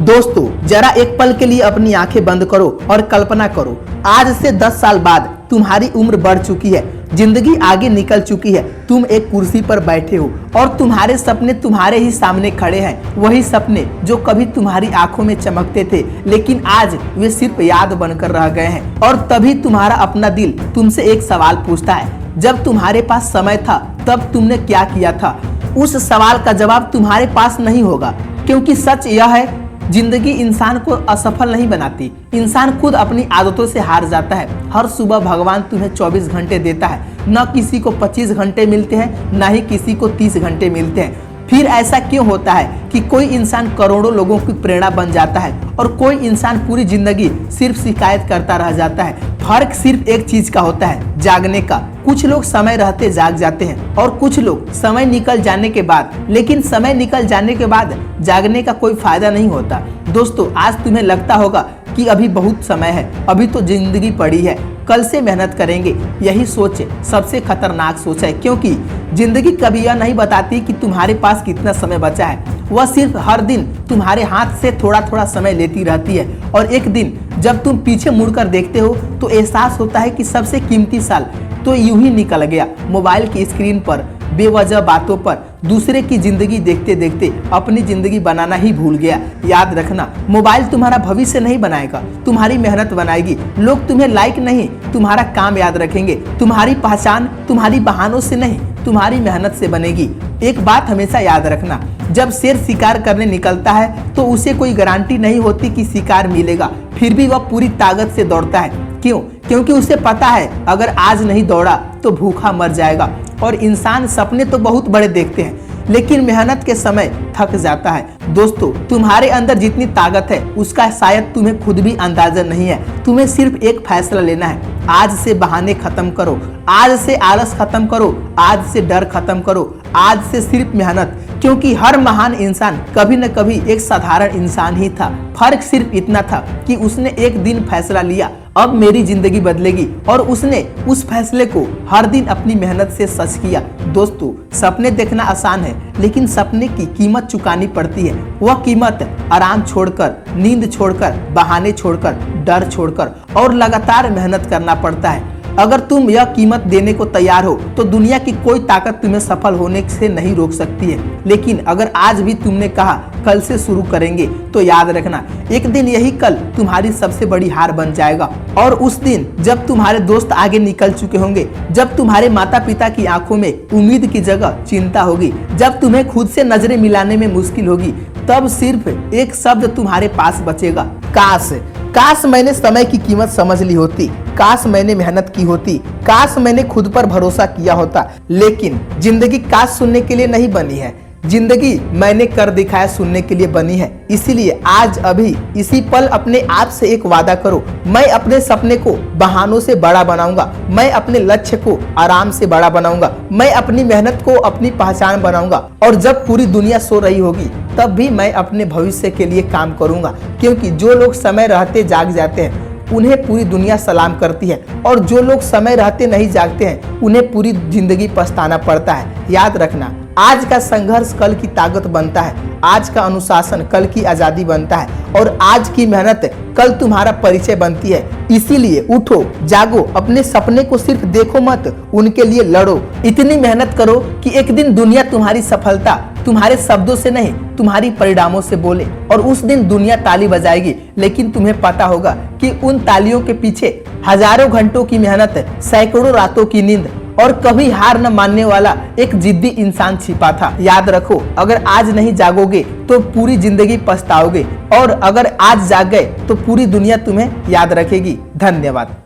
दोस्तों जरा एक पल के लिए अपनी आंखें बंद करो और कल्पना करो, आज से 10 साल बाद तुम्हारी उम्र बढ़ चुकी है, जिंदगी आगे निकल चुकी है, तुम एक कुर्सी पर बैठे हो और तुम्हारे सपने तुम्हारे ही सामने खड़े हैं। वही सपने जो कभी तुम्हारी आंखों में चमकते थे, लेकिन आज वे सिर्फ याद बनकर रह गए हैं। और तभी तुम्हारा अपना दिल तुमसे एक सवाल पूछता है, जब तुम्हारे पास समय था तब तुमने क्या किया था? उस सवाल का जवाब तुम्हारे पास नहीं होगा, क्योंकि सच यह है, जिंदगी इंसान को असफल नहीं बनाती, इंसान खुद अपनी आदतों से हार जाता है। हर सुबह भगवान तुम्हें 24 घंटे देता है, न किसी को 25 घंटे मिलते हैं, न ही किसी को 30 घंटे मिलते हैं। फिर ऐसा क्यों होता है कि कोई इंसान करोड़ों लोगों की प्रेरणा बन जाता है और कोई इंसान पूरी जिंदगी सिर्फ शिकायत करता रह जाता है? फर्क सिर्फ एक चीज का होता है, जागने का। कुछ लोग समय रहते जाग जाते हैं और कुछ लोग समय निकल जाने के बाद। लेकिन समय निकल जाने के बाद जागने का कोई फायदा नहीं होता। दोस्तों आज तुम्हें लगता होगा कि अभी बहुत समय है, अभी तो जिंदगी पड़ी है, कल से मेहनत करेंगे। यही सोच सबसे खतरनाक सोच है, क्योंकि जिंदगी कभी यह नहीं बताती कि तुम्हारे पास कितना समय बचा है। वह सिर्फ हर दिन तुम्हारे हाथ से थोड़ा थोड़ा समय लेती रहती है। और एक दिन जब तुम पीछे मुड़कर देखते हो तो एहसास होता है कि सबसे कीमती साल तो यूं ही निकल गया। मोबाइल की स्क्रीन पर बेवजह बातों पर दूसरे की जिंदगी देखते देखते अपनी जिंदगी बनाना ही भूल गया। याद रखना, मोबाइल तुम्हारा भविष्य नहीं बनाएगा, तुम्हारी मेहनत बनाएगी। लोग तुम्हें लाइक नहीं, तुम्हारा काम याद रखेंगे। तुम्हारी पहचान तुम्हारी बहानों से नहीं, तुम्हारी मेहनत से बनेगी। एक बात हमेशा याद रखना, जब शेर शिकार करने निकलता है तो उसे कोई गारंटी नहीं होती कि शिकार मिलेगा, फिर भी वह पूरी ताकत से दौड़ता है। क्यों? क्योंकि उसे पता है अगर आज नहीं दौड़ा तो भूखा मर जाएगा। और इंसान सपने तो बहुत बड़े देखते हैं, लेकिन मेहनत के समय थक जाता है। दोस्तों तुम्हारे अंदर जितनी ताकत है उसका शायद तुम्हें खुद भी अंदाजा नहीं है। तुम्हें सिर्फ एक फैसला लेना है, आज से बहाने खत्म करो, आज से आलस खत्म करो, आज से डर खत्म करो, आज से सिर्फ मेहनत। क्योंकि हर महान इंसान कभी न कभी एक साधारण इंसान ही था। फर्क सिर्फ इतना था कि उसने एक दिन फैसला लिया, अब मेरी जिंदगी बदलेगी, और उसने उस फैसले को हर दिन अपनी मेहनत से सच किया। दोस्तों सपने देखना आसान है, लेकिन सपने की कीमत चुकानी पड़ती है। वह कीमत आराम छोड़कर, नींद छोड़कर, बहाने छोड़कर, डर छोड़कर और लगातार मेहनत करना पड़ता है। अगर तुम यह कीमत देने को तैयार हो तो दुनिया की कोई ताकत तुम्हें सफल होने से नहीं रोक सकती है। लेकिन अगर आज भी तुमने कहा कल से शुरू करेंगे, तो याद रखना एक दिन यही कल तुम्हारी सबसे बड़ी हार बन जाएगा। और उस दिन जब तुम्हारे दोस्त आगे निकल चुके होंगे, जब तुम्हारे माता पिता की आंखों में उम्मीद की जगह चिंता होगी, जब तुम्हें खुद से नजरें मिलाने में मुश्किल होगी, तब सिर्फ एक शब्द तुम्हारे पास बचेगा, काश। काश मैंने समय की कीमत समझ ली होती, काश मैंने मेहनत की होती, काश मैंने खुद पर भरोसा किया होता। लेकिन जिंदगी काश सुनने के लिए नहीं बनी है, जिंदगी मैंने कर दिखाया सुनने के लिए बनी है। इसीलिए आज अभी इसी पल अपने आप से एक वादा करो, मैं अपने सपने को बहानों से बड़ा बनाऊंगा, मैं अपने लक्ष्य को आराम से बड़ा बनाऊंगा, मैं अपनी मेहनत को अपनी पहचान बनाऊंगा। और जब पूरी दुनिया सो रही होगी तब भी मैं अपने भविष्य के लिए काम करूंगा। क्योंकि जो लोग समय रहते जाग जाते हैं उन्हें पूरी दुनिया सलाम करती है, और जो लोग समय रहते नहीं जागते हैं उन्हें पूरी जिंदगी पछताना पड़ता है। याद रखना, आज का संघर्ष कल की ताकत बनता है, आज का अनुशासन कल की आजादी बनता है, और आज की मेहनत कल तुम्हारा परिचय बनती है। इसीलिए उठो, जागो, अपने सपने को सिर्फ देखो मत, उनके लिए लड़ो। इतनी मेहनत करो कि एक दिन दुनिया तुम्हारी सफलता तुम्हारे शब्दों से नहीं, तुम्हारी परिणामों से बोले। और उस दिन दुनिया ताली बजाएगी, लेकिन तुम्हें पता होगा कि उन तालियों के पीछे हजारों घंटों की मेहनत, सैकड़ों रातों की नींद और कभी हार न मानने वाला एक जिद्दी इंसान छिपा था। याद रखो, अगर आज नहीं जागोगे तो पूरी जिंदगी पछताओगे, और अगर आज जाग गए तो पूरी दुनिया तुम्हें याद रखेगी। धन्यवाद।